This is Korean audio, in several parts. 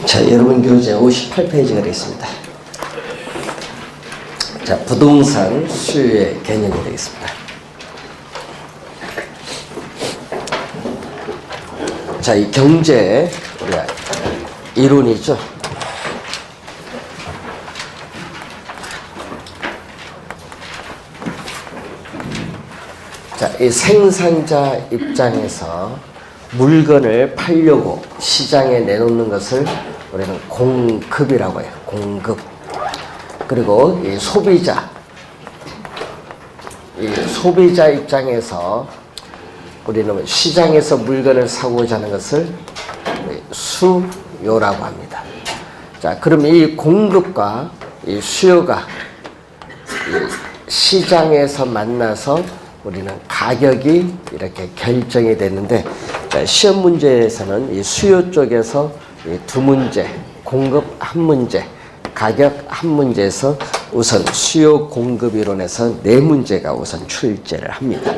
자, 여러분 교재 58페이지가 되겠습니다. 자, 부동산 수요의 개념이 되겠습니다. 자, 이 경제 우리가 이론이죠. 자, 이 생산자 입장에서 물건을 팔려고 시장에 내놓는 것을 우리는 공급이라고 해요. 공급. 그리고 이 소비자 입장에서 우리는 시장에서 물건을 사고자 하는 것을 수요라고 합니다. 자, 그럼 이 공급과 이 수요가 이 시장에서 만나서 우리는 가격이 이렇게 결정이 되는데, 자, 시험 문제에서는 이 수요 쪽에서 이 두 문제, 공급 한 문제, 가격 한 문제에서 우선 수요 공급 이론에서 네 문제가 우선 출제를 합니다.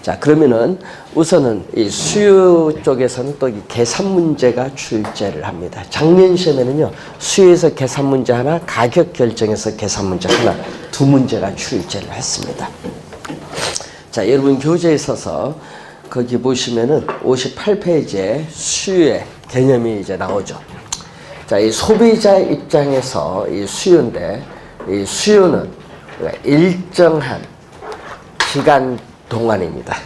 자, 그러면은 우선은 이 수요 쪽에서는 또 이 계산 문제가 출제를 합니다. 작년 시험에는요, 수요에서 계산 문제 하나, 가격 결정에서 계산 문제 하나, 두 문제가 출제를 했습니다. 자, 여러분 교재에 있어서 거기 보시면은 58페이지에 수요의 개념이 이제 나오죠. 자, 이 소비자 입장에서 이 수요인데, 이 수요는 일정한 기간 동안입니다.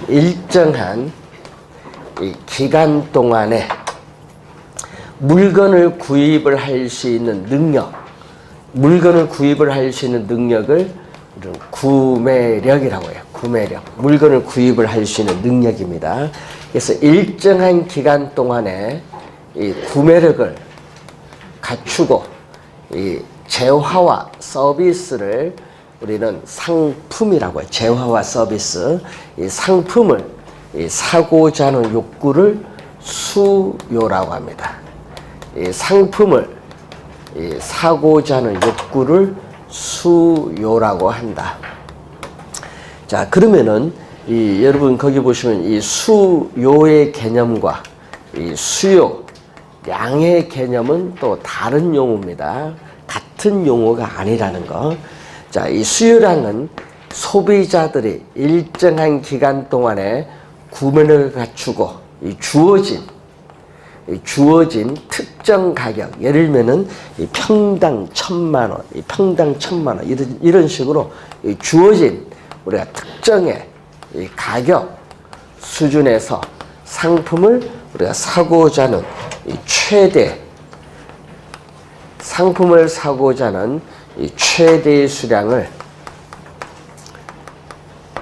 일정한 이 기간 동안에 물건을 구입을 할 수 있는 능력, 물건을 구입을 할 수 있는 능력을 구매력이라고 해요. 구매력. 물건을 구입을 할 수 있는 능력입니다. 그래서 일정한 기간 동안에 이 구매력을 갖추고 이 재화와 서비스를 우리는 상품이라고 해요. 재화와 서비스. 이 상품을 사고자 하는 욕구를 수요라고 합니다. 이 상품을 사고자 하는 욕구를 수요라고 한다. 자, 그러면은 여러분 거기 보시면 이 수요의 개념과 이 수요량의 개념은 또 다른 용어입니다. 같은 용어가 아니라는 거. 자, 이 수요량은 소비자들이 일정한 기간 동안에 구매를 갖추고 주어진 특정 가격, 예를 들면은 평당 1,000만 원, 이런 식으로 주어진 우리가 특정의 이 가격 수준에서 상품을 우리가 사고자 하는 상품을 사고자 하는 최대의 수량을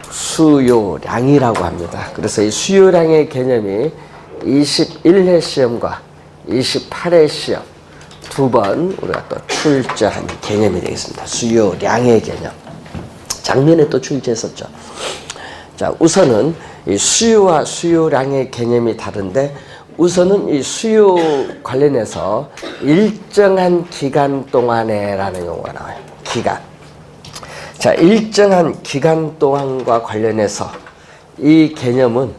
수요량이라고 합니다. 그래서 이 수요량의 개념이 21회 시험과 28회 시험 두 번 우리가 또 출제한 개념이 되겠습니다. 수요량의 개념. 작년에 또 출제했었죠. 자, 우선은 이 수요와 수요량의 개념이 다른데, 우선은 이 수요 관련해서 일정한 기간 동안에라는 용어가 나와요. 기간. 자, 일정한 기간 동안과 관련해서 이 개념은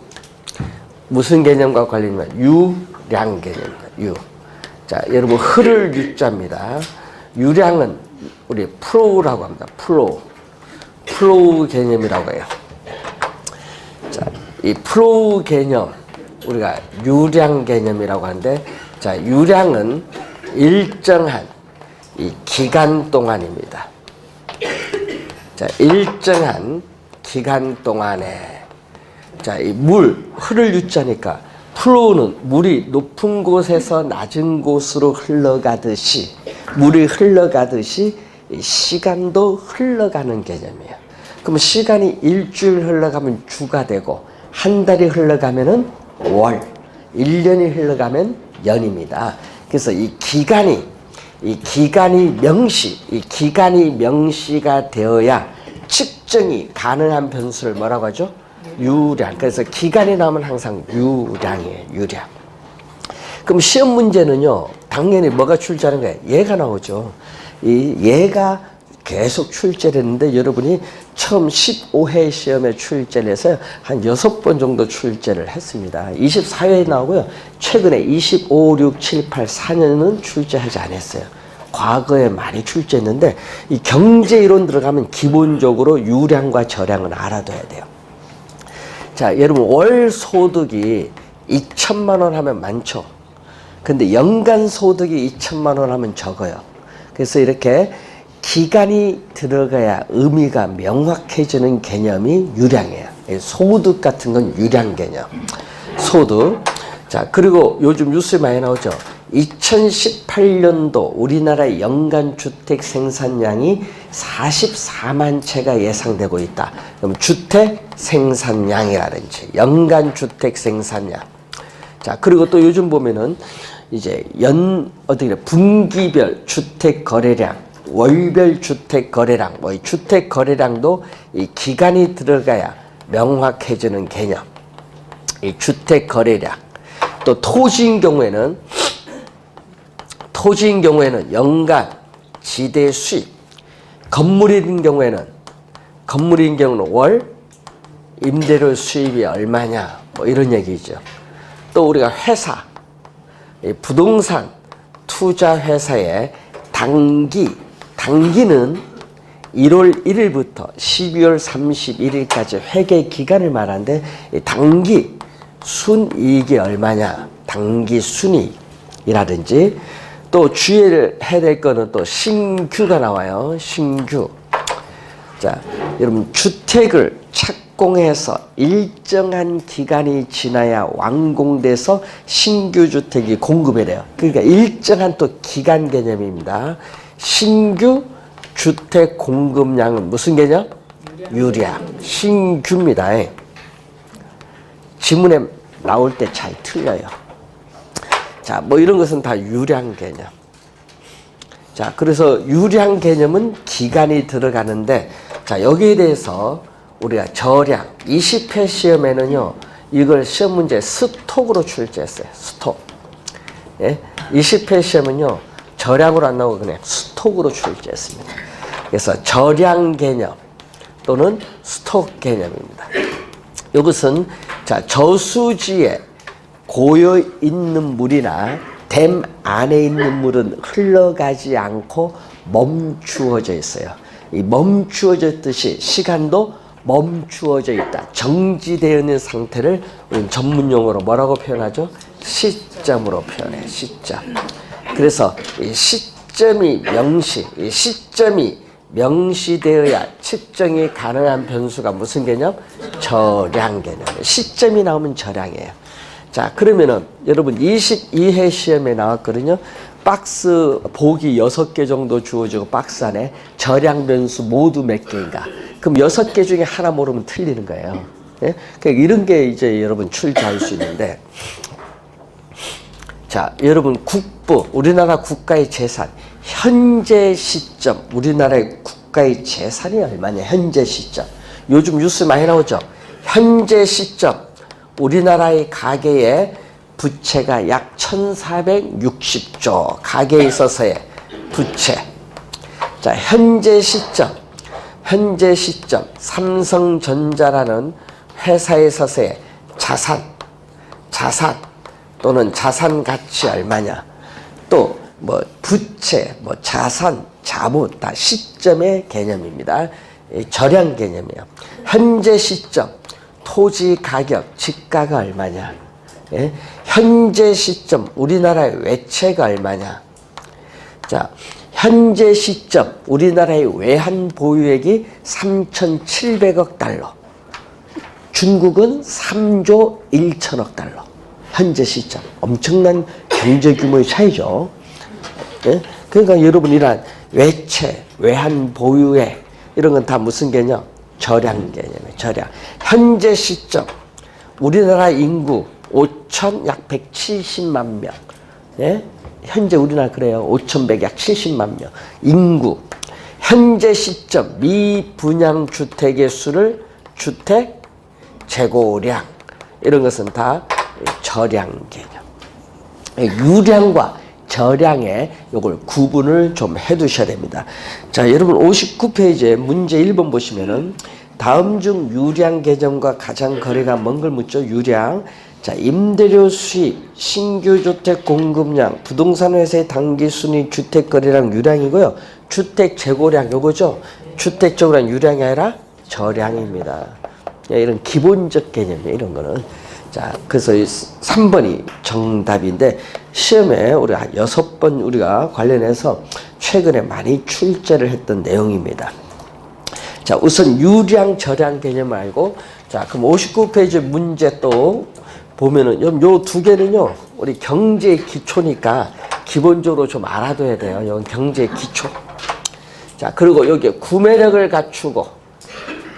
무슨 개념과 관련이냐면 유량 개념입니다. 유. 자, 여러분 흐를 유자입니다. 유량은 우리 플로우라고 합니다. 플로우 개념이라고 해요. 자, 이 플로우 개념 우리가 유량 개념이라고 하는데, 자, 유량은 일정한 이 기간 동안입니다. 자, 일정한 기간 동안에, 자, 이 흐를 유자니까 플로우는 물이 높은 곳에서 낮은 곳으로 흘러가듯이, 물이 흘러가듯이 시간도 흘러가는 개념이에요. 그럼 시간이 일주일 흘러가면 주가 되고, 한 달이 흘러가면은 월, 1년이 흘러가면 년입니다. 그래서 이 기간이 명시가 되어야 측정이 가능한 변수를 뭐라고 하죠? 유량. 그래서 기간이 나오면 항상 유량이에요. 유량. 그럼 시험 문제는요, 당연히 뭐가 출제하는 거예요? 얘가 나오죠. 얘가 계속 출제를 했는데 여러분이 처음 15회 시험에 출제를 해서 한 6번 정도 출제를 했습니다. 24회에 나오고요. 최근에 25, 6, 7, 8, 4년은 출제하지 않았어요. 과거에 많이 출제했는데 이 경제이론 들어가면 기본적으로 유량과 저량은 알아둬야 돼요. 자, 여러분 월 소득이 2천만 원 하면 많죠. 근데 연간 소득이 2천만 원 하면 적어요. 그래서 이렇게 기간이 들어가야 의미가 명확해지는 개념이 유량이에요. 소득 같은 건 유량 개념. 소득. 자, 그리고 요즘 뉴스에 많이 나오죠. 2018년도 우리나라의 연간 주택 생산량이 44만 채가 예상되고 있다. 그럼 주택 생산량이라든지 연간 주택 생산량. 자, 그리고 또 요즘 보면은 이제 분기별 주택 거래량, 월별 주택 거래량, 뭐 이 주택 거래량도 이 기간이 들어가야 명확해지는 개념. 이 주택 거래량. 또 토지인 경우에는 연간 지대 수입, 건물인 경우는 월 임대료 수입이 얼마냐, 뭐 이런 얘기죠. 또 우리가 회사, 부동산 투자 회사의 단기는 1월 1일부터 12월 31일까지 회계 기간을 말하는데 단기 순이익이 얼마냐, 단기 순이익이라든지 또 주의를 해야 될 거는 또 신규가 나와요. 신규. 자, 여러분 주택을 착공해서 일정한 기간이 지나야 완공돼서 신규 주택이 공급이 돼요. 그러니까 일정한 또 기간 개념입니다. 신규 주택 공급량은 무슨 개념? 유량. 신규입니다. 지문에 나올 때 잘 틀려요. 자, 뭐 이런 것은 다 유량 개념. 자, 그래서 유량 개념은 기간이 들어가는데, 자, 여기에 대해서 우리가 저량, 20회 시험에는요, 이걸 시험 문제 스톡으로 출제했어요. 스톡. 예? 20회 시험은요, 저량으로 안 나오고 그냥 스톡으로 출제했습니다. 그래서 저량 개념 또는 스톡 개념입니다. 이것은, 자, 저수지에 고여 있는 물이나 댐 안에 있는 물은 흘러가지 않고 멈추어져 있어요. 이 멈추어졌듯이 시간도 멈추어져 있다. 정지되어 있는 상태를 우리는 전문용어로 뭐라고 표현하죠? 시점으로 표현해. 시점. 그래서 이 시점이 명시되어야 측정이 가능한 변수가 무슨 개념? 저량 개념. 시점이 나오면 저량이에요. 자, 그러면은 여러분 22회 시험에 나왔거든요. 박스 보기 6개 정도 주어지고 박스 안에 저량 변수 모두 몇 개인가? 그럼 6개 중에 하나 모르면 틀리는 거예요. 예? 그러니까 이런 게 이제 여러분 출제할 수 있는데, 자, 여러분 국부, 우리나라 국가의 재산, 현재 시점, 우리나라의 국가의 재산이 얼마냐? 현재 시점. 요즘 뉴스 많이 나오죠. 현재 시점. 우리나라의 가계의 부채가 약 1460조, 가계에 있어서의 부채. 자, 현재 시점 삼성전자라는 회사에 있어서의 자산 또는 자산 가치 얼마냐, 또 뭐 부채, 뭐 자산, 자본, 다 시점의 개념입니다. 절량 개념이에요. 현재 시점, 토지 가격, 집가가 얼마냐? 예? 현재 시점, 우리나라의 외채가 얼마냐? 자, 현재 시점, 우리나라의 외환 보유액이 3,700억 달러. 중국은 3조 1천억 달러. 현재 시점. 엄청난 경제 규모의 차이죠. 예? 그러니까 여러분 이런 외채, 외환 보유액, 이런 건 다 무슨 개념? 저량 개념이에요. 저량. 현재 시점 우리나라 인구 5천 약 170만 명. 예? 현재 우리나라 그래요. 5,100 약 70만 명. 인구. 현재 시점 미분양 주택의 수를 주택 재고량. 이런 것은 다 저량 개념. 유량과 저량에 요걸 구분을 좀 해 두셔야 됩니다. 자, 여러분 59페이지에 문제 1번 보시면은 다음 중 유량 개념과 가장 거래가 먼 걸 묻죠. 유량. 자, 임대료 수입, 신규 주택 공급량, 부동산 회사의 단기 순위 주택 거래량 유량이고요. 주택 재고량 요거죠. 주택 재고량 유량이 아니라 저량입니다. 이런 기본적 개념이에요. 이런 거는. 자, 그래서 3번이 정답인데 시험에 우리가 한 6번 우리가 관련해서 최근에 많이 출제를 했던 내용입니다. 자, 우선 유량, 저량 개념을 알고, 자, 그럼 59페이지 문제 또 보면은 요 두 개는요, 우리 경제의 기초니까 기본적으로 좀 알아둬야 돼요. 이건 경제의 기초. 자, 그리고 여기에 구매력을 갖추고,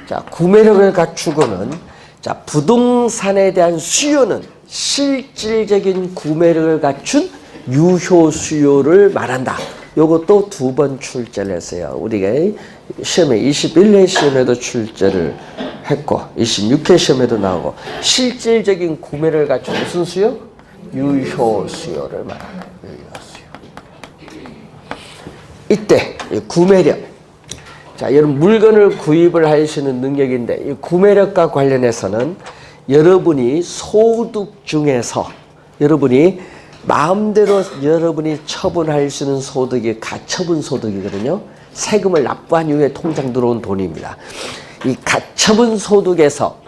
자, 구매력을 갖추고는, 자, 부동산에 대한 수요는 실질적인 구매력을 갖춘 유효 수요를 말한다. 요것도 2번 출제를 했어요. 우리가 시험에 21회 시험에도 출제를 했고 26회 시험에도 나오고 실질적인 구매를 갖춘 무슨 수요? 유효 수요를 말한다. 유효 수요. 이때 구매력. 자, 여러분 물건을 구입을 할 수 있는 능력인데 이 구매력과 관련해서는 여러분이 소득 중에서 여러분이 마음대로 여러분이 처분할 수 있는 소득이 가처분 소득이거든요. 세금을 납부한 이후에 통장 들어온 돈입니다. 이 가처분 소득에서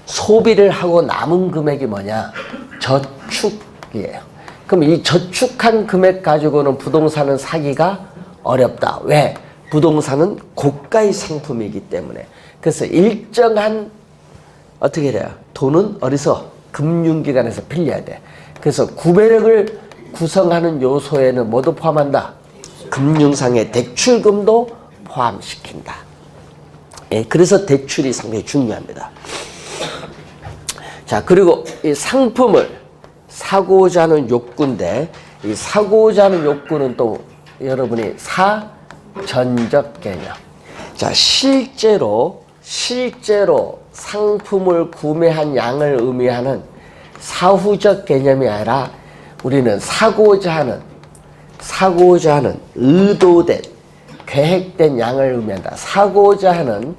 소비를 하고 남은 금액이 뭐냐? 저축이에요. 그럼 이 저축한 금액 가지고는 부동산은 사기가 어렵다. 왜? 부동산은 고가의 상품이기 때문에. 그래서 일정한 어떻게 돼요? 돈은 어디서? 금융기관에서 빌려야 돼. 그래서 구매력을 구성하는 요소에는 뭐도 포함한다? 금융상의 대출금도 포함시킨다. 예, 그래서 대출이 상당히 중요합니다. 자, 그리고 이 상품을 사고자 하는 욕구인데 이 사고자 하는 욕구는 또 여러분이 사전적 개념. 자, 실제로 상품을 구매한 양을 의미하는 사후적 개념이 아니라 우리는 사고자 하는 의도된 계획된 양을 의미한다. 사고자 하는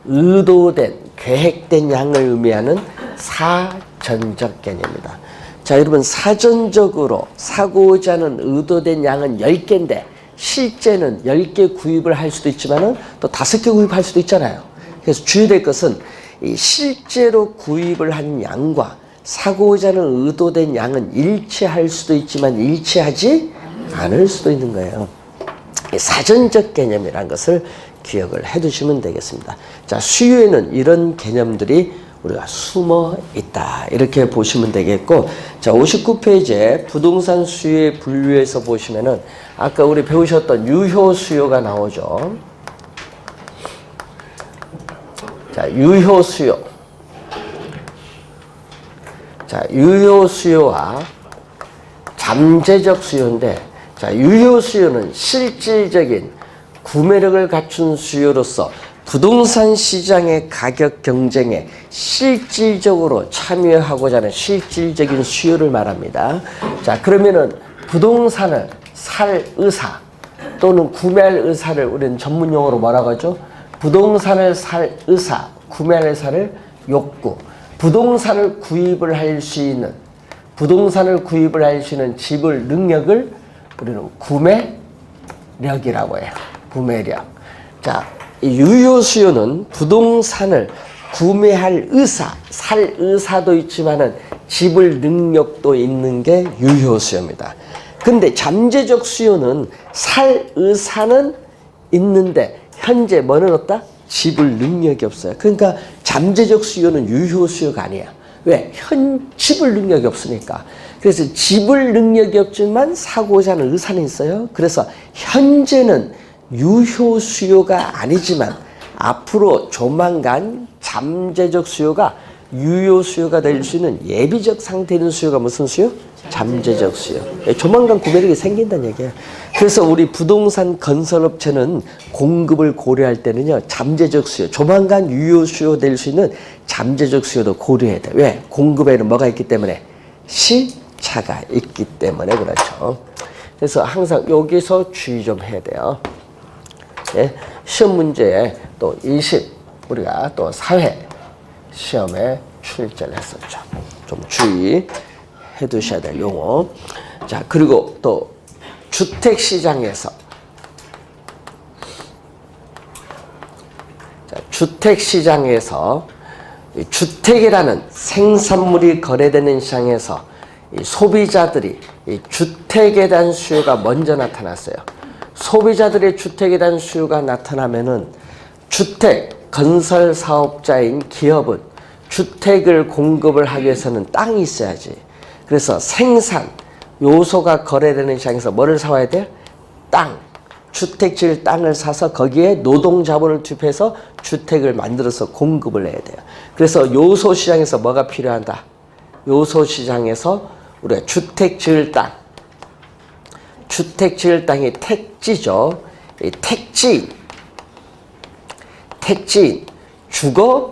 의도된 계획된 양을 의미하는 사전적 개념이다. 자, 여러분 사전적으로 사고자 하는 의도된 양은 10개인데 실제는 10개 구입을 할 수도 있지만은 또 5개 구입할 수도 있잖아요. 그래서 주의될 것은 이 실제로 구입을 한 양과 사고자 하는 의도된 양은 일치할 수도 있지만 일치하지 않을 수도 있는 거예요. 사전적 개념이라는 것을 기억을 해 두시면 되겠습니다. 자, 수요에는 이런 개념들이 우리가 숨어 있다. 이렇게 보시면 되겠고, 자, 59페이지에 부동산 수요의 분류에서 보시면은 아까 우리 배우셨던 유효 수요가 나오죠. 자, 유효 수요. 자, 유효 수요와 잠재적 수요인데, 자, 유효 수요는 실질적인 구매력을 갖춘 수요로서 부동산 시장의 가격 경쟁에 실질적으로 참여하고자 하는 실질적인 수요를 말합니다. 자, 그러면은 부동산을 살 의사 또는 구매할 의사를 우리는 전문 용어로 뭐라고 하죠? 부동산을 살 의사, 구매할 의사를 욕구. 부동산을 구입을 할 수 있는 지불 능력을 우리는 구매력이라고 해요. 구매력. 자, 이 유효 수요는 부동산을 구매할 의사, 살 의사도 있지만은 지불 능력도 있는 게 유효 수요입니다. 근데 잠재적 수요는 살 의사는 있는데 현재 뭐는 없다? 지불 능력이 없어요. 그러니까 잠재적 수요는 유효 수요가 아니야. 왜? 지불 능력이 없으니까. 그래서 지불 능력이 없지만 사고자 하는 의사는 있어요. 그래서 현재는 유효 수요가 아니지만 앞으로 조만간 잠재적 수요가 유효 수요가 될 수 있는 예비적 상태에 있는 수요가 무슨 수요? 잠재적 수요. 조만간 구매력이 생긴다는 얘기예요. 그래서 우리 부동산 건설업체는 공급을 고려할 때는요, 잠재적 수요, 조만간 유효 수요 될 수 있는 잠재적 수요도 고려해야 돼. 왜? 공급에는 뭐가 있기 때문에? 차가 있기 때문에 그렇죠. 그래서 항상 여기서 주의 좀 해야 돼요. 예? 시험 문제에 또 우리가 또 사회 시험에 출제를 했었죠. 좀 주의해 두셔야 될 용어. 자, 그리고 또 주택시장에서 주택이라는 생산물이 거래되는 시장에서 이 소비자들이 이 주택에 대한 수요가 먼저 나타났어요. 소비자들의 주택에 대한 수요가 나타나면은 주택 건설 사업자인 기업은 주택을 공급을 하기 위해서는 땅이 있어야지. 그래서 생산 요소가 거래되는 시장에서 뭐를 사와야 돼요? 땅. 주택 지을 땅을 사서 거기에 노동 자본을 투입해서 주택을 만들어서 공급을 해야 돼요. 그래서 요소 시장에서 뭐가 필요하다? 요소 시장에서 우리가 주택 지을 땅이 택지죠. 이 택지인 주거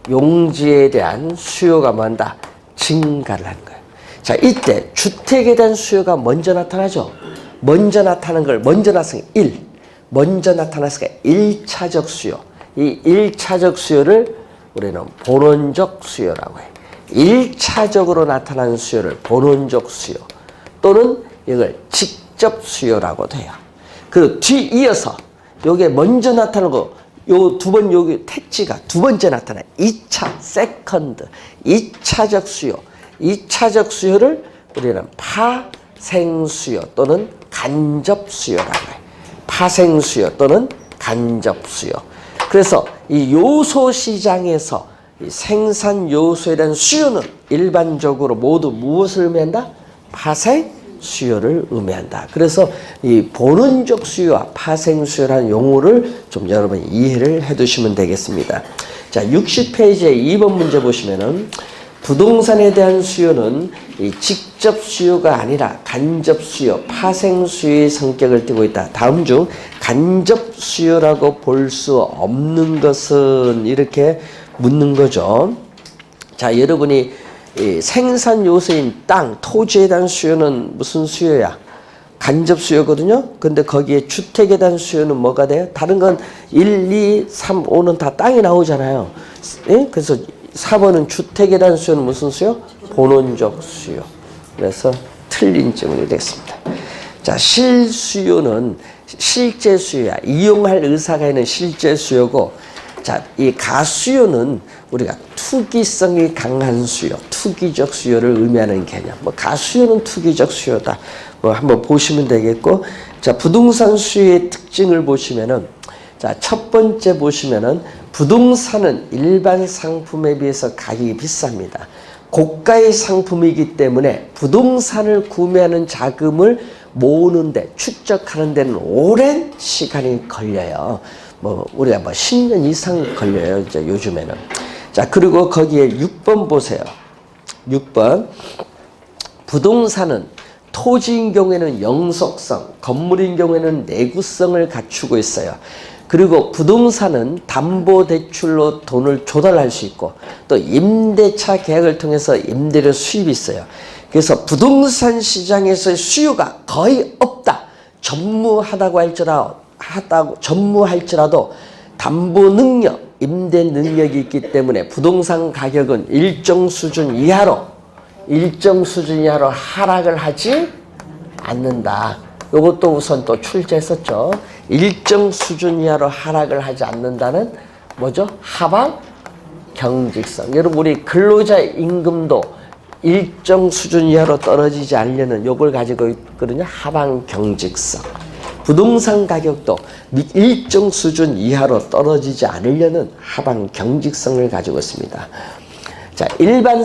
용지에 대한 수요가 뭔다? 증가를 하는 거예요. 자, 이때 주택에 대한 수요가 먼저 나타나죠. 먼저 나타나는 걸 먼저 나타났으니까 1차적 수요. 이 1차적 수요를 우리는 본원적 수요라고 해요. 1차적으로 나타나는 수요를 본원적 수요 또는 이걸 직접 수요라고도 해요. 그리고 뒤이어서 요게 먼저 나타나는 거 요 두 번 여기 택지가 두 번째 나타나요. 2차 세컨드 2차적 수요. 2차적 수요를 우리는 파생수요 또는 간접수요라고 해요. 파생수요 또는 간접수요. 그래서 이 요소시장에서 이 생산 요소에 대한 수요는 일반적으로 모두 무엇을 의미한다? 파생수요를 의미한다. 그래서 이 본원적 수요와 파생수요라는 용어를 좀 여러분이 이해를 해 두시면 되겠습니다. 자, 60페이지에 2번 문제 보시면은 부동산에 대한 수요는 이 직접 수요가 아니라 간접 수요, 파생 수요의 성격을 띠고 있다. 다음 중 간접 수요라고 볼 수 없는 것은 이렇게 묻는 거죠. 자, 여러분이 이 생산 요소인 땅, 토지에 대한 수요는 무슨 수요야? 간접 수요거든요. 근데 거기에 주택에 대한 수요는 뭐가 돼요? 다른 건 1, 2, 3, 5는 다 땅이 나오잖아요. 예? 그래서 4번은 주택에 대한 수요는 무슨 수요? 본원적 수요. 그래서 틀린 질문이 됐습니다. 자, 실수요는 실제 수요야. 이용할 의사가 있는 실제 수요고, 자, 이 가수요는 우리가 투기성이 강한 수요, 투기적 수요를 의미하는 개념. 뭐 가수요는 투기적 수요다. 뭐 한번 보시면 되겠고, 자, 부동산 수요의 특징을 보시면은, 자, 첫 번째 보시면은 부동산은 일반 상품에 비해서 가격이 비쌉니다. 고가의 상품이기 때문에 부동산을 구매하는 자금을 모으는데, 축적하는 데는 오랜 시간이 걸려요. 뭐 우리가 10년 이상 걸려요, 이제 요즘에는. 자, 그리고 거기에 6번 보세요. 6번. 부동산은 토지인 경우에는 영속성, 건물인 경우에는 내구성을 갖추고 있어요. 그리고 부동산은 담보대출로 돈을 조달할 수 있고, 또 임대차 계약을 통해서 임대료 수입이 있어요. 그래서 부동산 시장에서의 수요가 거의 없다. 전무할지라도 담보 능력, 임대 능력이 있기 때문에 부동산 가격은 일정 수준 이하로 하락을 하지 않는다. 이것도 우선 또 출제했었죠. 일정 수준 이하로 하락을 하지 않는다는 뭐죠? 하방 경직성. 여러분, 우리 근로자 임금도 일정 수준 이하로 떨어지지 않으려는 요걸 가지고 있거든요. 하방 경직성. 부동산 가격도 일정 수준 이하로 떨어지지 않으려는 하방 경직성을 가지고 있습니다. 자, 일반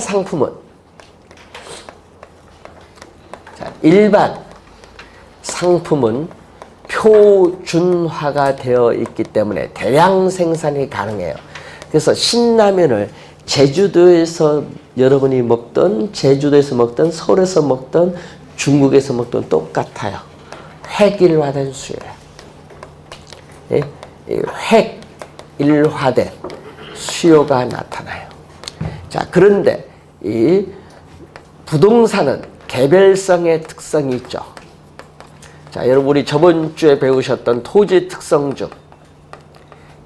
상품은 표준화가 되어 있기 때문에 대량 생산이 가능해요. 그래서 신라면을 제주도에서 여러분이 먹던, 서울에서 먹던, 중국에서 먹던 똑같아요. 획일화된 수요예요. 예? 획일화된 수요가 나타나요. 자, 그런데 이 부동산은 개별성의 특성이 있죠. 자, 여러분 우리 저번 주에 배우셨던 토지 특성 중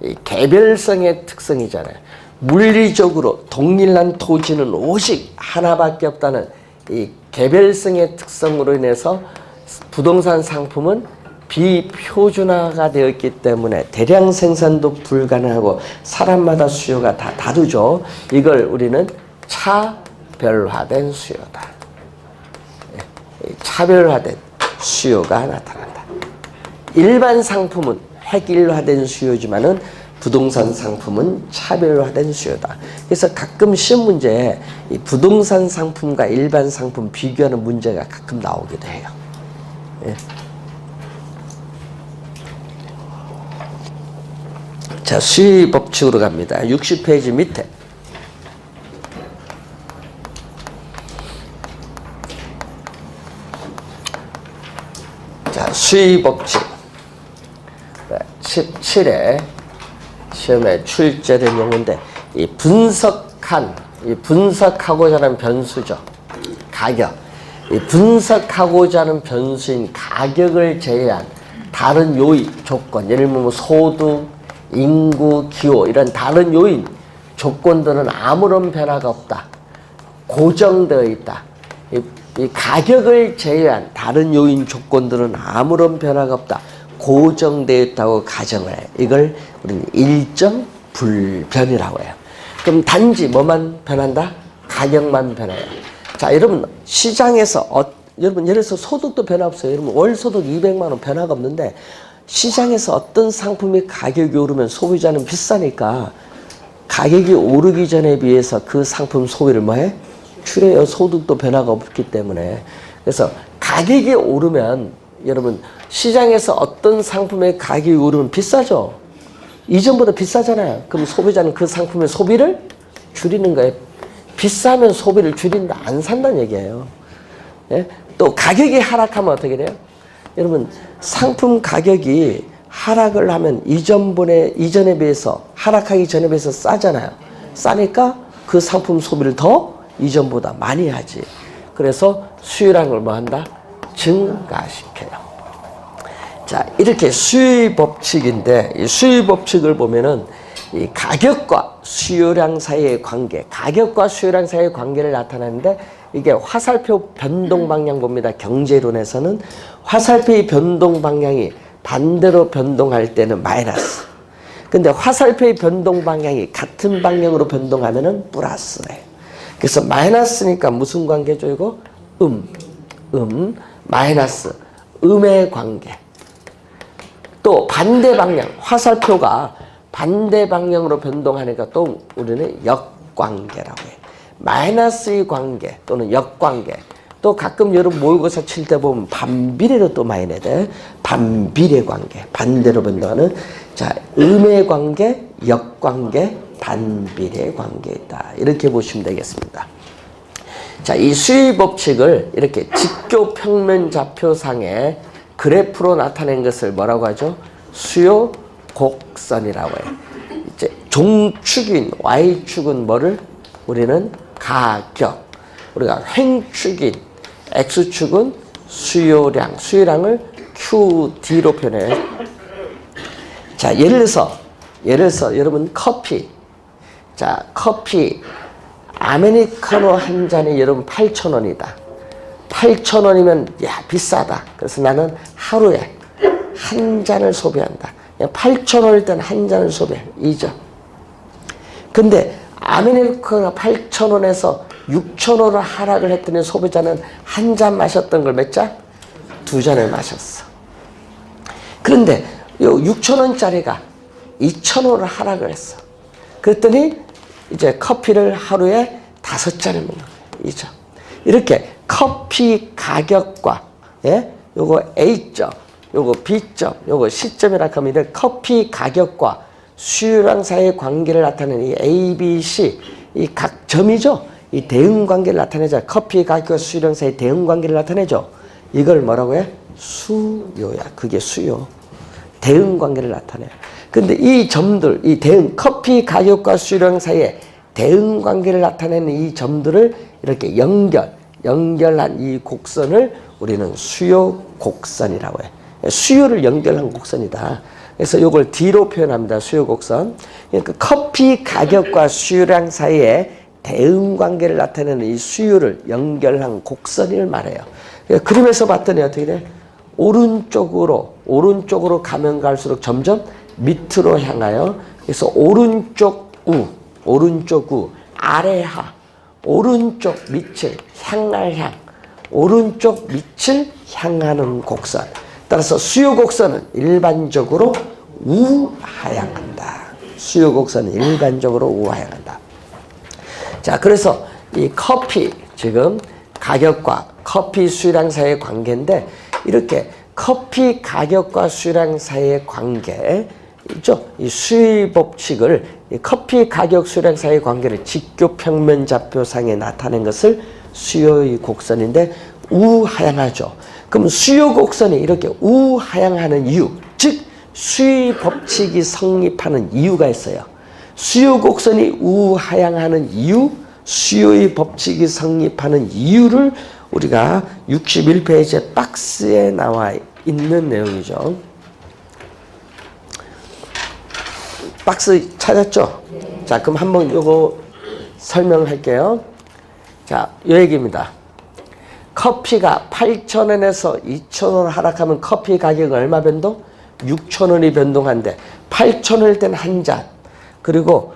이 개별성의 특성이잖아요. 물리적으로 동일한 토지는 오직 하나밖에 없다는 이 개별성의 특성으로 인해서 부동산 상품은 비표준화가 되었기 때문에 대량 생산도 불가능하고 사람마다 수요가 다 다르죠. 이걸 우리는 차별화된 수요다. 차별화된 수요가 나타난다. 일반 상품은 획일화된 수요지만은 부동산 상품은 차별화된 수요다. 그래서 가끔 시험 문제에 이 부동산 상품과 일반 상품 비교하는 문제가 가끔 나오기도 해요. 예. 자, 수요 법칙으로 갑니다. 60페이지 밑에. 자, 수요 법칙. 17회 시험에 출제된 용어인데, 이 분석하고자 하는 변수죠. 가격. 이 분석하고자 하는 변수인 가격을 제외한 다른 요인, 조건, 예를 들면 소득, 인구, 기호 이런 다른 요인, 조건들은 아무런 변화가 없다. 고정되어 있다. 이 가격을 제외한 다른 요인, 조건들은 아무런 변화가 없다. 고정되어 있다고 가정을 해요. 이걸 우리는 일정 불변이라고 해요. 그럼 단지 뭐만 변한다? 가격만 변해요. 자, 여러분 시장에서 여러분 예를 들어서 소득도 변화 없어요. 여러분 월 소득 200만 원 변화가 없는데 시장에서 어떤 상품이 가격이 오르면 소비자는 비싸니까 가격이 오르기 전에 비해서 그 상품 소비를 뭐해? 줄여요. 소득도 변화가 없기 때문에. 그래서 가격이 오르면 여러분 시장에서 어떤 상품의 가격이 오르면 비싸죠. 이전보다 비싸잖아요. 그럼 소비자는 그 상품의 소비를 줄이는 거예요. 비싸면 소비를 줄인다. 안 산다는 얘기예요. 예? 또 가격이 하락하면 어떻게 돼요? 여러분 상품 가격이 하락을 하면 이전에 비해서 하락하기 전에 비해서 싸잖아요. 싸니까 그 상품 소비를 더 이전보다 많이 하지. 그래서 수요라는 걸 뭐 한다? 증가시켜요. 자, 이렇게 수요 법칙인데 이 수요 법칙을 보면은 이 가격과 수요량 사이의 관계, 가격과 수요량 사이의 관계를 나타내는데 이게 화살표 변동 방향 봅니다. 경제론에서는 화살표의 변동 방향이 반대로 변동할 때는 마이너스. 근데 화살표의 변동 방향이 같은 방향으로 변동하면은 플러스래요. 그래서 마이너스니까 무슨 관계죠, 이거? 마이너스, 음의 관계. 또 반대 방향, 화살표가 반대 방향으로 변동하니까 또 우리는 역관계라고 해요. 마이너스의 관계 또는 역관계. 또 가끔 여러분 모의고사 칠 때 보면 반비례로 또 많이 내대. 반비례 관계, 반대로 변동하는. 자, 음의 관계, 역관계, 반비례 관계이다. 이렇게 보시면 되겠습니다. 자, 이 수요 법칙을 이렇게 직교 평면 좌표상에 그래프로 나타낸 것을 뭐라고 하죠? 수요 곡선이라고 해요. 이제 종축인 Y축은 뭐를? 우리는 가격. 우리가 횡축인 X축은 수요량. 수요량을 QD로 표현해요. 자, 예를 들어서 여러분 커피. 자, 커피 아메리카노 한 잔이 여러분 8,000원이다. 8,000원이면 야 비싸다. 그래서 나는 하루에 한 잔을 소비한다. 8,000원일 때는 한 잔을 소비해. 2점. 근데 아메리카노가 8,000원에서 6,000원으로 하락을 했더니 소비자는 한 잔 마셨던 걸 몇 잔? 2잔을 마셨어. 그런데 요 6,000원짜리가 2,000원으로 하락을 했어. 그랬더니 이제 커피를 하루에 5잔을 먹는 거예요. 2점. 이렇게 커피 가격과 요거 A점, 요거 B점, 요거 C점이라 하면 이런 커피 가격과 수요량 사이의 관계를 나타내는 이 A, B, C 이 각 점이죠. 이 대응 관계를 나타내자. 커피 가격과 수요량 사이의 대응 관계를 나타내죠. 이걸 뭐라고 해? 수요야. 그게 수요. 대응 관계를 나타내요. 근데 이 점들, 이 대응, 커피 가격과 수요량 사이의 대응 관계를 나타내는 이 점들을 이렇게 연결한 이 곡선을 우리는 수요 곡선이라고 해요. 수요를 연결한 곡선이다. 그래서 이걸 D로 표현합니다. 수요 곡선. 그러니까 커피 가격과 수요량 사이에 대응 관계를 나타내는 이 수요를 연결한 곡선을 말해요. 그러니까 그림에서 봤더니 어떻게 돼? 오른쪽으로 가면 갈수록 점점 밑으로 향하여, 그래서 오른쪽 우, 아래 하, 오른쪽 밑을 향할 향, 오른쪽 밑을 향하는 곡선. 따라서 수요 곡선은 일반적으로 우하향한다. 수요 곡선은 일반적으로 우하향한다. 자, 그래서 이 커피, 지금 가격과 커피 수요량 사이의 관계인데, 이렇게 커피 가격과 수요량 사이의 관계, 있죠? 이 수의 법칙을, 이 커피 가격 수요량 사이의 관계를 직교평면 좌표상에 나타낸 것을 수요의 곡선인데 우하향하죠. 그럼 수요 곡선이 이렇게 우하향하는 이유, 즉 수의 법칙이 성립하는 이유가 있어요. 수요 곡선이 우하향하는 이유, 수요의 법칙이 성립하는 이유를 우리가 61페이지 박스에 나와 있는 내용이죠. 박스 찾았죠? 네. 자, 그럼 한번 요거 설명할게요. 자, 요 얘기입니다. 커피가 8,000원에서 2,000원 하락하면 커피 가격은 얼마 변동? 6,000원이 변동한데 8,000원일 땐 한 잔, 그리고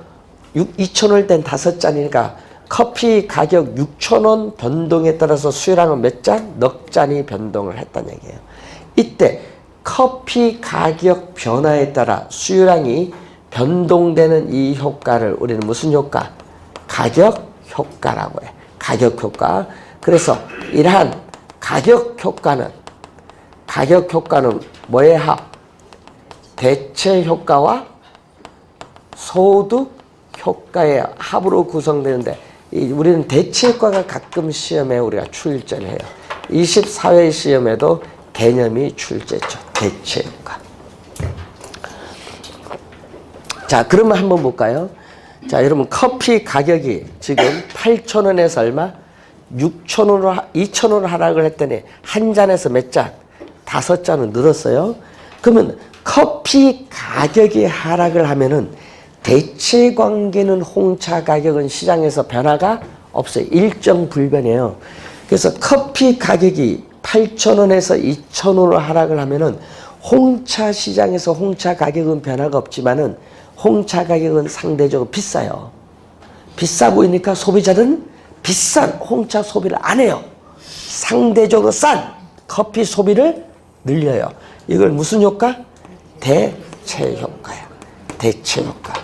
2,000원일 땐 5잔이니까 커피 가격 6,000원 변동에 따라서 수요량은 몇 잔? 넉 잔이 변동을 했다는 얘기예요. 이때 커피 가격 변화에 따라 수요량이 변동되는 이 효과를 우리는 무슨 효과? 가격 효과라고 해. 가격 효과. 그래서 이러한 가격 효과는 뭐의 합? 대체 효과와 소득 효과의 합으로 구성되는데, 우리는 대체 효과가 가끔 시험에 우리가 출제를 해요. 24회 시험에도 개념이 출제죠. 대체 효과. 자, 그러면 한번 볼까요? 자, 여러분, 커피 가격이 지금 8,000원에서 얼마? 6,000원으로, 2,000원으로 하락을 했더니 한 잔에서 몇 잔? 5잔은 늘었어요. 그러면 커피 가격이 하락을 하면은 대체 관계는 홍차 가격은 시장에서 변화가 없어요. 일정 불변이에요. 그래서 커피 가격이 8,000원에서 2,000원으로 하락을 하면은 홍차 시장에서 홍차 가격은 변화가 없지만은 홍차 가격은 상대적으로 비싸요. 비싸 보이니까 소비자들은 비싼 홍차 소비를 안 해요. 상대적으로 싼 커피 소비를 늘려요. 이걸 무슨 효과? 대체 효과야. 대체 효과.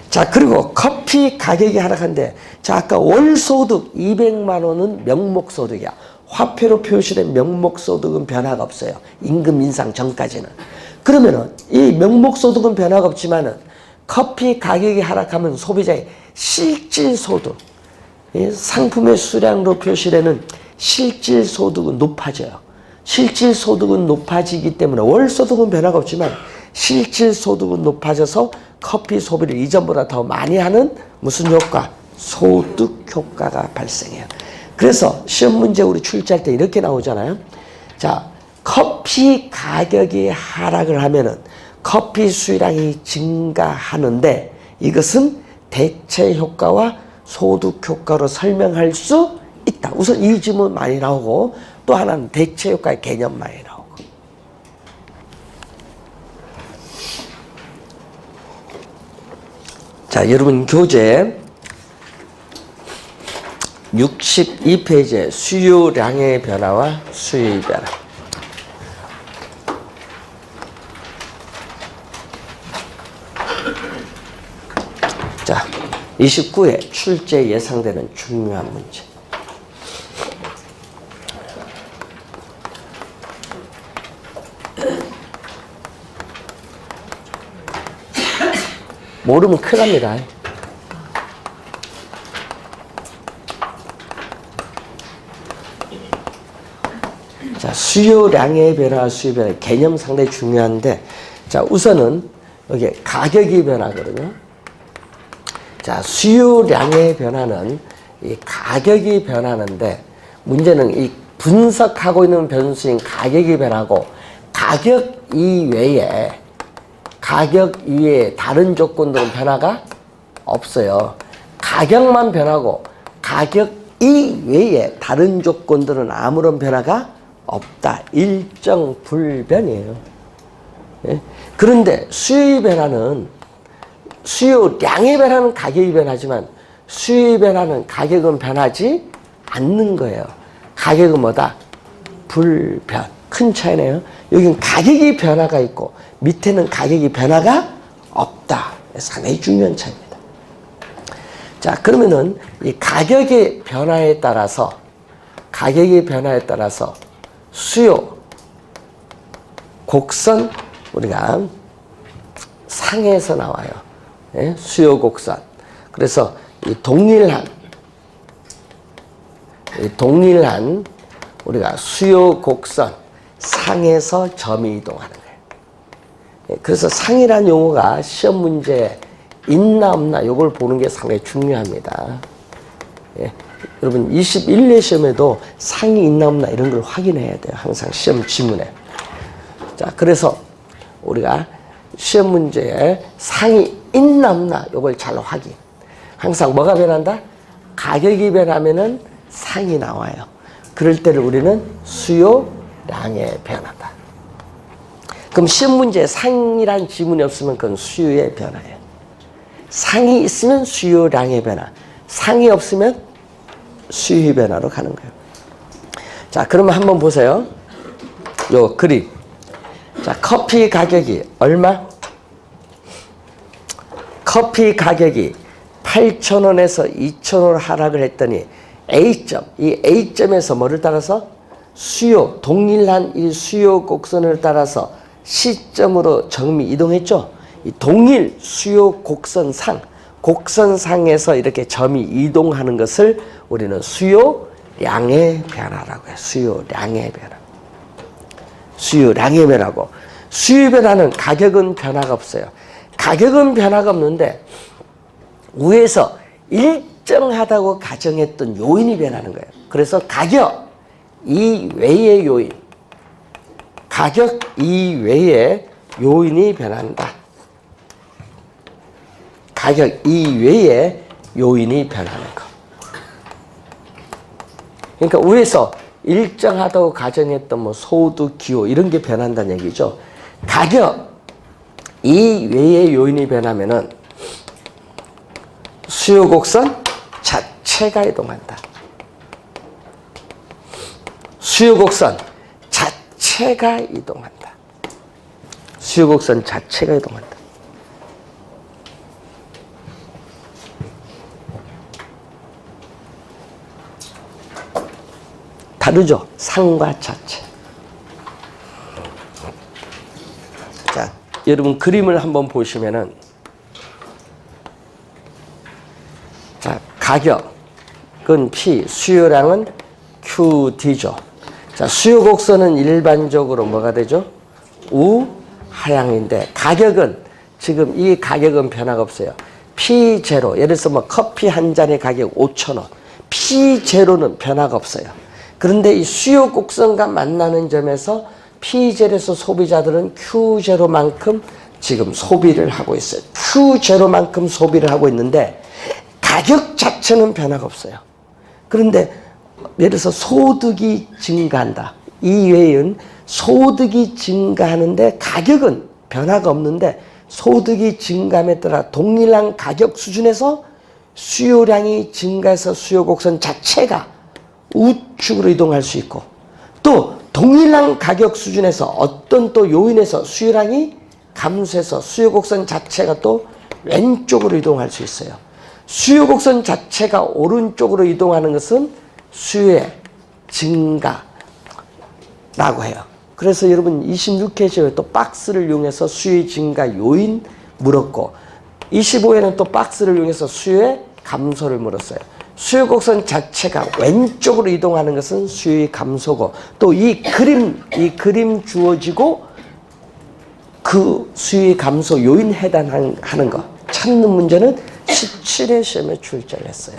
자, 그리고 커피 가격이 하락한데, 자, 아까 월소득 200만 원은 명목소득이야. 화폐로 표시된 명목소득은 변화가 없어요. 임금 인상 전까지는. 그러면은 이 명목소득은 변화가 없지만은 커피 가격이 하락하면 소비자의 실질소득, 상품의 수량으로 표시되는 실질소득은 높아져요. 실질소득은 높아지기 때문에 월소득은 변화가 없지만 실질소득은 높아져서 커피 소비를 이전보다 더 많이 하는 무슨 효과? 소득 효과가 발생해요. 그래서 시험 문제 우리 출제할 때 이렇게 나오잖아요. 자, 커피 가격이 하락을 하면은 커피 수요량이 증가하는데 이것은 대체 효과와 소득 효과로 설명할 수 있다. 우선 이 질문 많이 나오고, 또 하나는 대체 효과의 개념 많이 나오고. 자, 여러분 교재 62페이지에 수요량의 변화와 수요의 변화. 자, 29회 출제 예상되는 중요한 문제. 모르면 큰일 납니다. 자, 수요량의 변화, 수요 변화 개념 상당히 중요한데, 자, 우선은 여기 가격이 변하거든요. 자, 수요량의 변화는 이 가격이 변하는데, 문제는 이 분석하고 있는 변수인 가격이 변하고 가격 이외에 다른 조건들은 변화가 없어요. 가격만 변하고 가격 이외에 다른 조건들은 아무런 변화가 없다. 일정 불변이에요. 예? 그런데 수요의 변화는 수요량의 변화는 가격이 변하지만 수요의 변화는 가격은 변하지 않는 거예요. 가격은 뭐다? 불변. 큰 차이네요. 여기는 가격이 변화가 있고 밑에는 가격이 변화가 없다. 상당히 중요한 차이입니다. 자, 그러면은 이 가격의 변화에 따라서 수요 곡선 우리가 상에서 나와요. 예? 수요 곡선. 그래서 이 동일한 우리가 수요 곡선 상에서 점이 이동하는 거예요. 예, 그래서 상이라는 용어가 시험 문제에 있나 없나 이걸 보는 게 상당히 중요합니다. 예, 여러분 21회 시험에도 상이 있나 없나 이런 걸 확인해야 돼요. 항상 시험 지문에. 자, 그래서 우리가 시험 문제에 상이 있나 없나 이걸 잘 확인. 항상 뭐가 변한다? 가격이 변하면은 상이 나와요. 그럴 때를 우리는 수요량의 변화다. 그럼 시험 문제에 상이란 지문이 없으면 그건 수요의 변화예요. 상이 있으면 수요량의 변화, 상이 없으면 수요의 변화로 가는 거예요. 자, 그러면 한번 보세요. 요 그림. 자, 커피 가격이 얼마? 커피 가격이 8,000원에서 2,000원 하락을 했더니 A점, 이 A점에서 뭐를 따라서? 동일한 이 수요 곡선을 따라서 C점으로 점이 이동했죠? 이 동일 수요 곡선상에서 이렇게 점이 이동하는 것을 우리는 수요량의 변화라고 해요. 수요량의 변화고, 수요 변화는 가격은 변화가 없어요. 가격은 변화가 없는데 위에서 일정하다고 가정했던 요인이 변하는 거예요. 그래서 가격 이외의 요인이 변한다. 가격 이외의 요인이 변하는 거. 그러니까 위에서 일정하다고 가정했던 뭐 소득, 기호 이런 게 변한다는 얘기죠. 가격 이외의 요인이 변하면은 수요 곡선 자체가 이동한다. 수요 곡선 자체가 이동한다. 수요 곡선 자체가 이동한다. 다르죠? 상과 자체. 자, 여러분 그림을 한번 보시면은 자, 가격은 P, 수요량은 QD죠. 자, 수요 곡선은 일반적으로 뭐가 되죠? 우하향인데 가격은 지금 이 가격은 변화가 없어요. P0, 예를 들어서 뭐 커피 한 잔의 가격 5,000원. P0는 변화가 없어요. 그런데 이 수요 곡선과 만나는 점에서 P0에서 소비자들은 Q0만큼 지금 소비를 하고 있어요. Q0만큼 소비를 하고 있는데 가격 자체는 변화가 없어요. 그런데 예를 들어서 소득이 증가한다. 이 외에는 소득이 증가하는데 가격은 변화가 없는데 소득이 증가함에 따라 동일한 가격 수준에서 수요량이 증가해서 수요 곡선 자체가 우측으로 이동할 수 있고 또 동일한 가격 수준에서 어떤 또 요인에서 수요량이 감소해서 수요 곡선 자체가 또 왼쪽으로 이동할 수 있어요. 수요 곡선 자체가 오른쪽으로 이동하는 것은 수요의 증가라고 해요. 그래서 여러분 26회에 또 박스를 이용해서 수요의 증가 요인 물었고 25회는 또 박스를 이용해서 수요의 감소를 물었어요. 수요 곡선 자체가 왼쪽으로 이동하는 것은 수요의 감소고 또 이 그림 주어지고 그 수요의 감소 요인 해당하는 거 찾는 문제는 17회 시험에 출제를 했어요.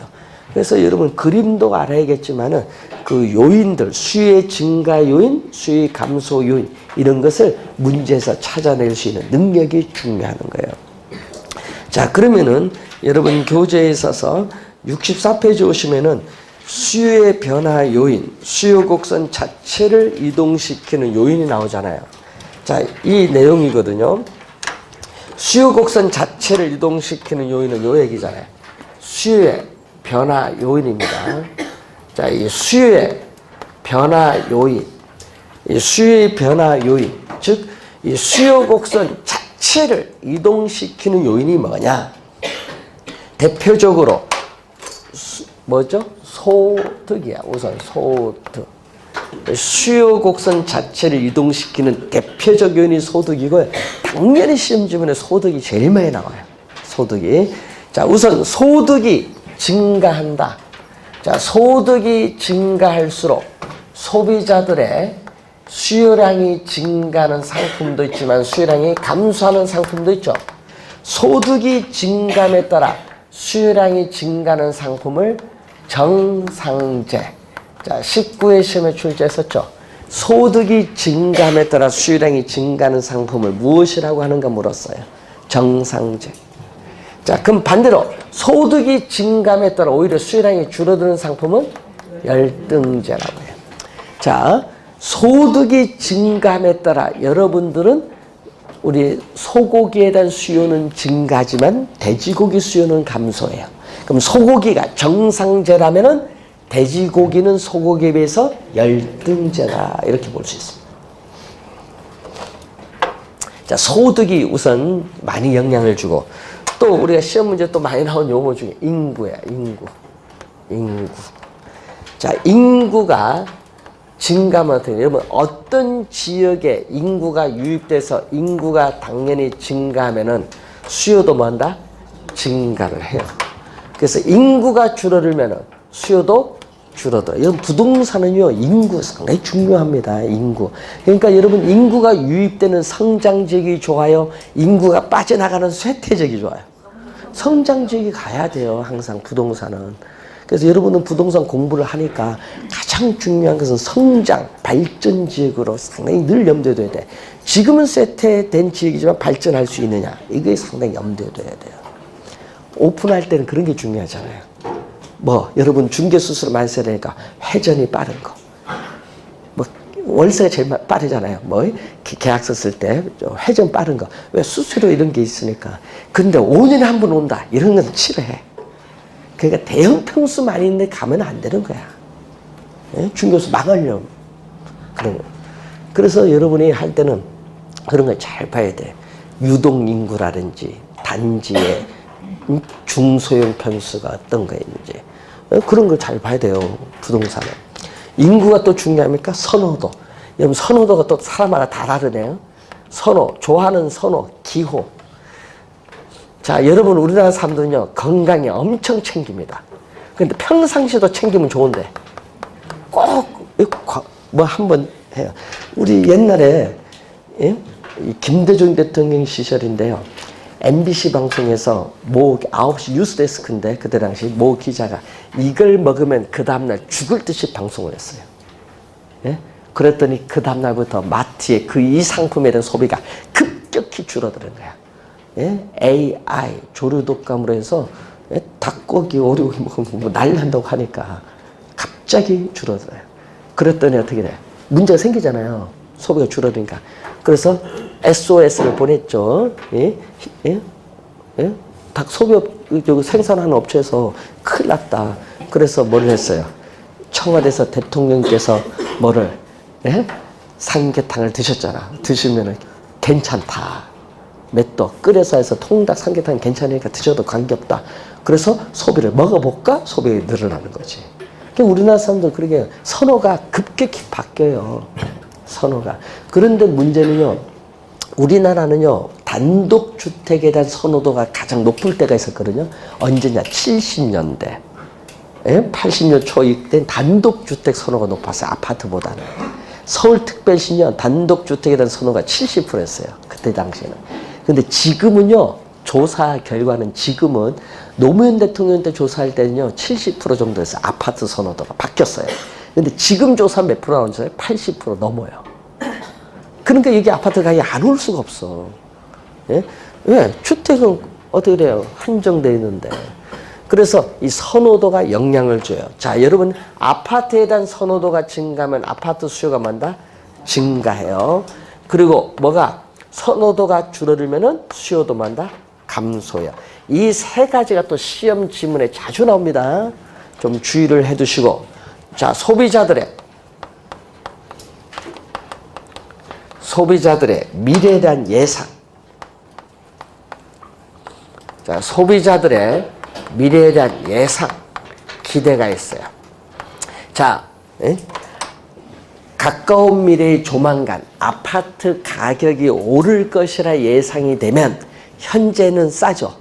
그래서 여러분 그림도 알아야겠지만은 그 요인들, 수요의 증가 요인, 수요의 감소 요인 이런 것을 문제에서 찾아낼 수 있는 능력이 중요한 거예요. 자, 그러면은 여러분 교재에 있어서 64페이지 오시면은 수요의 변화 요인, 수요 곡선 자체를 이동시키는 요인이 나오잖아요. 자, 이 내용이거든요. 수요 곡선 자체를 이동시키는 요인은 요 얘기잖아요. 수요의 변화 요인입니다. 자, 이 수요의 변화 요인, 이 수요의 변화 요인, 즉, 이 수요 곡선 자체를 이동시키는 요인이 뭐냐? 대표적으로, 뭐죠? 소득이야. 우선 소득. 수요 곡선 자체를 이동시키는 대표적 요인이 소득이고, 당연히 시험 지문에 소득이 제일 많이 나와요. 소득이. 자, 우선 소득이 증가한다. 자, 소득이 증가할수록 소비자들의 수요량이 증가하는 상품도 있지만 수요량이 감소하는 상품도 있죠. 소득이 증감에 따라 수요량이 증가하는 상품을 정상재. 자, 19회 시험에 출제했었죠. 소득이 증감에 따라 수요량이 증가하는 상품을 무엇이라고 하는가 물었어요. 정상재. 자, 그럼 반대로 소득이 증감에 따라 오히려 수요량이 줄어드는 상품은 열등제라고 해요. 자, 소득이 증감에 따라 여러분들은 우리 소고기에 대한 수요는 증가하지만 돼지고기 수요는 감소해요. 그럼 소고기가 정상제라면은 돼지고기는 소고기에 비해서 열등제다 이렇게 볼 수 있습니다. 자, 소득이 우선 많이 영향을 주고 또 우리가 시험 문제 또 많이 나온 용어 중에 인구야, 인구. 자, 인구가 증가하면 어떻게 돼요? 여러분, 어떤 지역에 인구가 유입돼서 인구가 당연히 증가하면은 수요도 뭐 한다? 증가를 해요. 그래서 인구가 줄어들면은 수요도 줄어들어요. 여러분, 부동산은요, 인구 상당히 중요합니다. 인구. 그러니까 여러분, 인구가 유입되는 성장지역이 좋아요? 인구가 빠져나가는 쇠퇴지역이 좋아요? 성장지역이 가야 돼요. 항상 부동산은. 그래서 여러분은 부동산 공부를 하니까 가장 중요한 것은 성장, 발전 지역으로 상당히 늘 염두에 둬야 돼. 지금은 쇠퇴된 지역이지만 발전할 수 있느냐. 이게 상당히 염두에 둬야 돼요. 오픈할 때는 그런 게 중요하잖아요. 뭐 여러분 중개수수료 많이 써야 되니까 회전이 빠른 거. 뭐 월세가 제일 빠르잖아요. 뭐 계약서 쓸 때 회전 빠른 거. 왜 수수료 이런 게 있으니까. 근데 5년에 한 번 온다. 이런 건 싫어해. 그러니까 대형 평수 많이 있는데 가면 안 되는 거야. 예? 중개수 망하려면. 그런 거. 그래서 여러분이 할 때는 그런 걸 잘 봐야 돼. 유동인구라든지 단지의 중소형 편수가 어떤 거 있는지. 그런 걸 잘 봐야 돼요. 부동산은. 인구가 또 중요합니까? 선호도. 여러분 선호도가 또 사람마다 다 다르네요. 선호, 좋아하는 선호, 기호. 자, 여러분 우리나라 사람들은요 건강에 엄청 챙깁니다. 근데 평상시도 챙기면 좋은데 꼭 뭐 한번 해요. 우리 옛날에 예? 김대중 대통령 시절인데요. MBC 방송에서 모 9시 뉴스데스크인데 그때 당시 모 기자가 이걸 먹으면 그 다음날 죽을 듯이 방송을 했어요. 예? 그랬더니 그 다음날부터 마트에 그 이 상품에 대한 소비가 급격히 줄어드는 거야. 예? AI, 조류독감으로 해서 예? 닭고기, 오리고기 먹으면 뭐 난리 난다고 하니까 갑자기 줄어들어요. 그랬더니 어떻게 돼? 문제가 생기잖아요. 소비가 줄어드니까. 그래서 SOS를 보냈죠. 예? 예? 예? 닭 소비업, 생산하는 업체에서 큰일 났다. 그래서 뭘 했어요? 청와대에서 대통령께서 뭐를, 예? 삼계탕을 드셨잖아. 드시면은 괜찮다. 맷도 끓여서 해서 통닭 삼계탕 괜찮으니까 드셔도 관계없다. 그래서 소비를 먹어볼까? 소비가 늘어나는 거지. 그러니까 우리나라 사람들 그러게 선호가 급격히 바뀌어요. 선호가. 그런데 문제는요. 우리나라는요. 단독주택에 대한 선호도가 가장 높을 때가 있었거든요. 언제냐? 70년대. 예? 80년 초 이때 단독주택 선호가 높았어요. 아파트보다는. 서울특별시는 단독주택에 대한 선호가 70%였어요. 그때 당시에는. 근데 지금은요. 조사 결과는 지금은 노무현 대통령 때 조사할 때는요 70% 정도였어요. 아파트 선호도가 바뀌었어요. 근데 지금 조사 몇 프로 나오는지 80% 넘어요. 그러니까 이게 아파트 가격이 안 올 수가 없어. 예? 왜? 주택은 어떻게 돼요? 한정되어 있는데. 그래서 이 선호도가 영향을 줘요. 자, 여러분 아파트에 대한 선호도가 증가하면 아파트 수요가 뭔다? 증가해요. 그리고 뭐가 선호도가 줄어들면은 수요도 뭔다? 감소해요. 이 세 가지가 또 시험 지문에 자주 나옵니다. 좀 주의를 해두시고. 자, 소비자들의 미래에 대한 예상. 자, 소비자들의 미래에 대한 예상, 기대가 있어요. 자, 가까운 미래의 조만간 아파트 가격이 오를 것이라 예상이 되면 현재는 싸죠.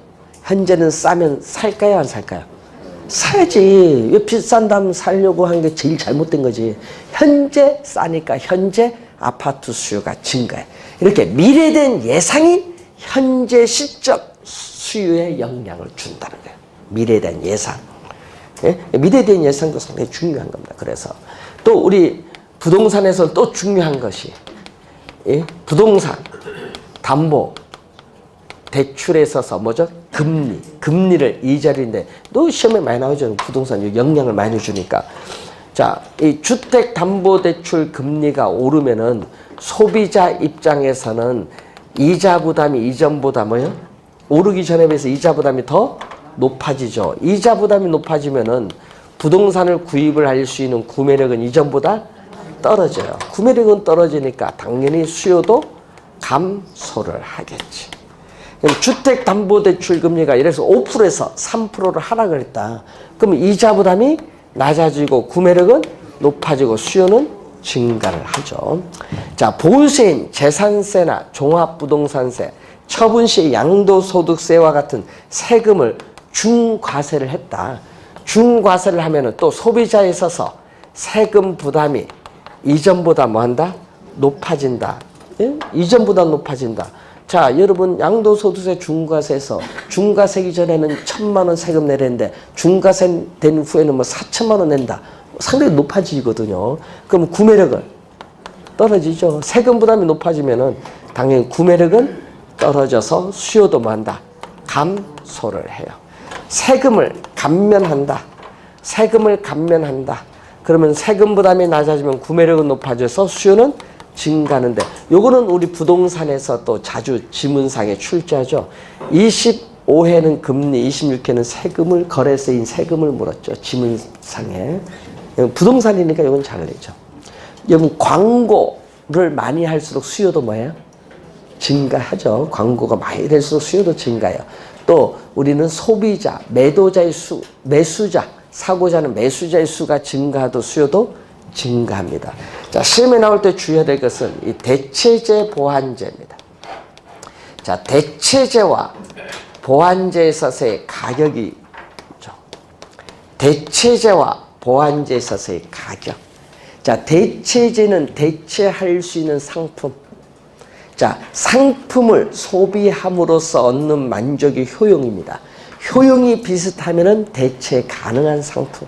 현재는 싸면 살까요, 안 살까요? 사야지. 왜 비싼 다음 살려고 하는 게 제일 잘못된 거지. 현재 싸니까 현재 아파트 수요가 증가해. 이렇게 미래에 대한 예상이 현재 시적 수요에 영향을 준다는 거예요. 미래에 대한 예상. 예? 미래에 대한 예상도 상당히 중요한 겁니다. 그래서 또 우리 부동산에서 또 중요한 것이 부동산, 담보, 대출에 있어서 뭐죠? 금리를 이자리인데 또 시험에 많이 나오죠. 부동산 영향을 많이 주니까. 자, 이 주택담보대출 금리가 오르면은 소비자 입장에서는 이자 부담이 이전보다 뭐요? 오르기 전에 비해서 이자 부담이 더 높아지죠. 이자 부담이 높아지면은 부동산을 구입을 할 수 있는 구매력은 이전보다 떨어져요. 구매력은 떨어지니까 당연히 수요도 감소를 하겠지. 주택담보대출 금리가 이래서 5%에서 3%를 하락을 했다. 그러면 이자 부담이 낮아지고 구매력은 높아지고 수요는 증가를 하죠. 자, 보유세인 재산세나 종합부동산세, 처분시 양도소득세와 같은 세금을 중과세를 했다. 중과세를 하면은 또 소비자에 있어서 세금 부담이 이전보다 뭐한다? 높아진다. 예? 이전보다 높아진다. 자, 여러분 양도소득세 중과세에서 중과세기 전에는 1,000만 원 세금 내랬는데 중과세 된 후에는 뭐 4천만 원 낸다. 상당히 높아지거든요. 그럼 구매력은 떨어지죠. 세금 부담이 높아지면은 당연히 구매력은 떨어져서 수요도 뭐한다? 감소를 해요. 세금을 감면한다. 세금을 감면한다. 그러면 세금 부담이 낮아지면 구매력은 높아져서 수요는 증가하는데 요거는 우리 부동산에서 또 자주 지문상에 출제하죠. 25회는 금리, 26회는 세금을 거래세인 세금을 물었죠. 지문상에. 부동산이니까 이건 잘 내죠. 여러분 광고를 많이 할수록 수요도 뭐예요? 증가하죠. 광고가 많이 될수록 수요도 증가해요. 또 우리는 소비자, 매도자의 수, 매수자, 사고자 하는 매수자의 수가 증가하도 수요도 증가합니다. 자, 시험에 나올 때 주의해야 될 것은 이 대체재 보완제입니다. 자, 대체재와 보완제에 있어서의 가격이 있죠. 대체재와 보완제에 있어서의 가격. 자, 대체재는 대체할 수 있는 상품. 자, 상품을 소비함으로써 얻는 만족이 효용입니다. 효용이 비슷하면은 대체 가능한 상품.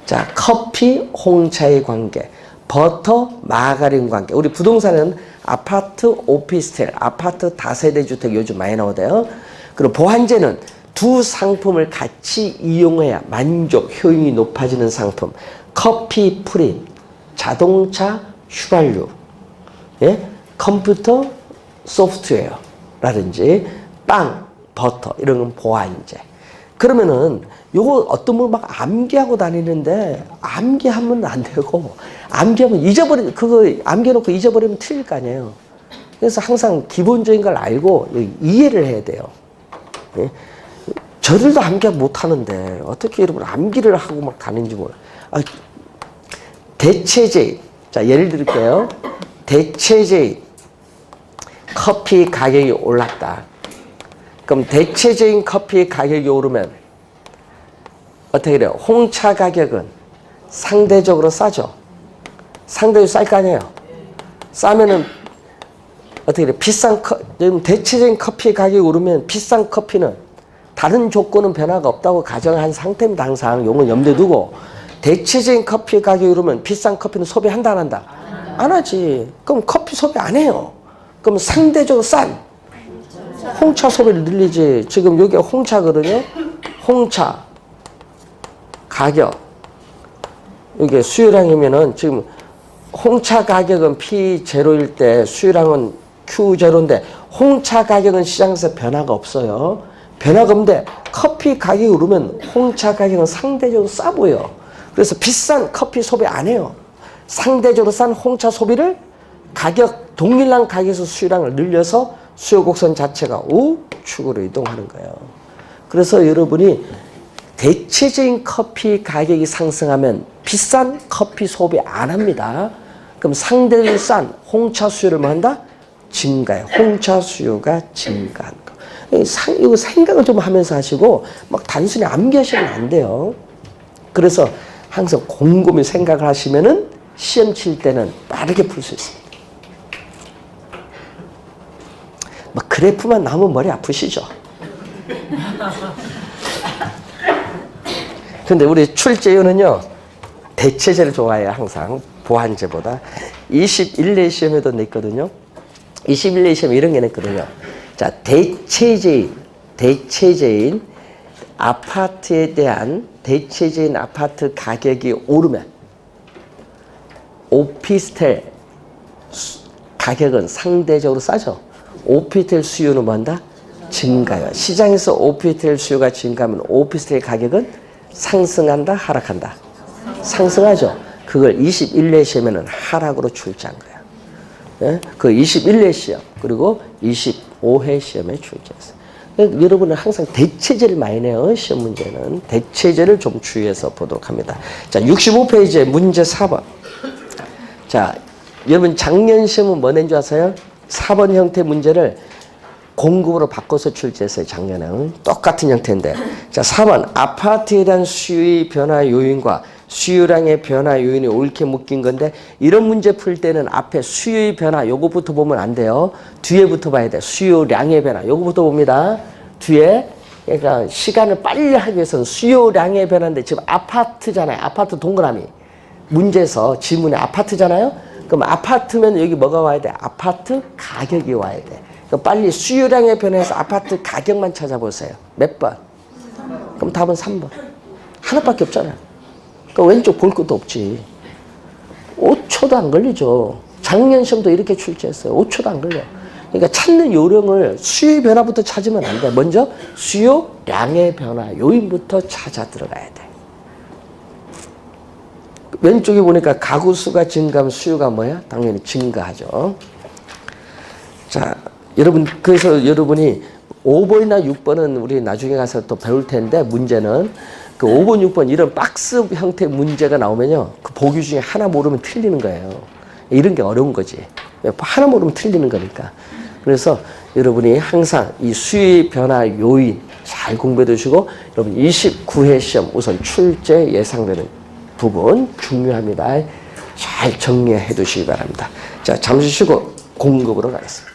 자, 커피, 홍차의 관계, 버터, 마가린 관계. 우리 부동산은 아파트, 오피스텔, 아파트 다세대 주택 요즘 많이 나오대요. 그리고 보완제는 두 상품을 같이 이용해야 만족, 효용이 높아지는 상품. 커피 프림, 자동차 휘발유, 예? 컴퓨터 소프트웨어라든지 빵, 버터 이런 건 보완제. 그러면은 요거 어떤 분 막 암기하고 다니는데 암기하면 안 되고 암기하면 그거 암기해놓고 잊어버리면 틀릴 거 아니에요. 그래서 항상 기본적인 걸 알고 이해를 해야 돼요. 예? 저들도 암기 못 하는데 어떻게 여러분 암기를 하고 막 다니는지 몰라. 대체제인. 자, 예를 들게요. 대체제인 커피 가격이 올랐다. 그럼 대체적인 커피 가격이 오르면 어떻게 돼요? 홍차 가격은 상대적으로 싸죠. 상대적으로 쌀 거 아니에요. 싸면은 어떻게 돼? 대체적인 커피 가격이 오르면 비싼 커피는 다른 조건은 변화가 없다고 가정한 상태입니다. 항상 요건 염두에 두고 대체적인 커피 가격이 오르면 비싼 커피는 소비한다 안 한다? 안 하지. 그럼 커피 소비 안 해요. 그럼 상대적으로 싼 홍차 소비를 늘리지. 지금 여기 홍차거든요. 홍차 가격 이게 수요량이면은 지금 홍차 가격은 P0일 때 수요량은 Q0인데 홍차 가격은 시장에서 변화가 없어요. 변화가 없는데 커피 가격이 오르면 홍차 가격은 상대적으로 싸 보여. 그래서 비싼 커피 소비 안 해요. 상대적으로 싼 홍차 소비를 동일한 가격에서 수요량을 늘려서 수요 곡선 자체가 우측으로 이동하는 거예요. 그래서 여러분이 대체적인 커피 가격이 상승하면 비싼 커피 소비 안 합니다. 그럼 상대적으로 싼 홍차 수요를 뭐 한다? 증가해. 홍차 수요가 증가한 거. 이거 생각을 좀 하면서 하시고 막 단순히 암기하시면 안 돼요. 그래서 항상 곰곰이 생각을 하시면은 시험 칠 때는 빠르게 풀 수 있습니다. 막 그래프만 나오면 머리 아프시죠? 근데 우리 출제위원은요, 대체제를 좋아해요, 항상. 보완제보다. 21회 시험에도 냈거든요. 21회 시험 이런 게 냈거든요. 자, 대체제인 아파트에 대한 대체제인 아파트 가격이 오르면 오피스텔 가격은 상대적으로 싸죠. 오피스텔 수요는 뭐한다? 증가요. 시장에서 오피스텔 수요가 증가하면 오피스텔 가격은 상승한다, 하락한다? 상승하죠. 그걸 21회 시험에는 하락으로 출제한 거예요. 예? 그 21회 시험 그리고 25회 시험에 출제했어요. 여러분은 항상 대체제를 많이 내요. 시험 문제는 대체제를 좀 주의해서 보도록 합니다. 자, 65페이지에 문제 4번. 자, 여러분 작년 시험은 뭐 낸 줄 아세요? 4번 형태 문제를 공급으로 바꿔서 출제했어요. 작년에는 똑같은 형태인데. 자, 4번 아파트에 대한 수요의 변화 요인과 수요량의 변화 요인이 옳게 묶인 건데, 이런 문제 풀 때는 앞에 수요의 변화 요거부터 보면 안 돼요. 뒤에부터 봐야 돼. 수요량의 변화 요거부터 봅니다. 뒤에 그러니까 시간을 빨리 하기 위해서는 수요량의 변화인데, 지금 아파트잖아요. 아파트 동그라미 문제에서 지문에 아파트잖아요. 그럼 아파트면 여기 뭐가 와야 돼? 아파트 가격이 와야 돼. 그럼 빨리 수요량의 변화에서 아파트 가격만 찾아보세요. 몇 번? 그럼 답은 3번. 하나밖에 없잖아요. 그러니까 왼쪽 볼 것도 없지. 5초도 안 걸리죠. 작년 시험도 이렇게 출제했어요. 5초도 안 걸려. 그러니까 찾는 요령을 수요의 변화부터 찾으면 안 돼. 먼저 수요량의 변화 요인부터 찾아 들어가야 돼. 왼쪽에 보니까 가구 수가 증가하면 수요가 뭐야? 당연히 증가하죠. 자, 여러분, 그래서 여러분이 5번이나 6번은 우리 나중에 가서 또 배울 텐데, 문제는 그 5번, 6번 이런 박스 형태 문제가 나오면요, 그 보기 중에 하나 모르면 틀리는 거예요. 이런 게 어려운 거지. 하나 모르면 틀리는 거니까. 그래서 여러분이 항상 이 수요의 변화 요인 잘 공부해 두시고, 여러분 29회 시험 우선 출제 예상되는 부분 중요합니다. 잘 정리해 두시기 바랍니다. 자, 잠시 쉬고 공급으로 가겠습니다.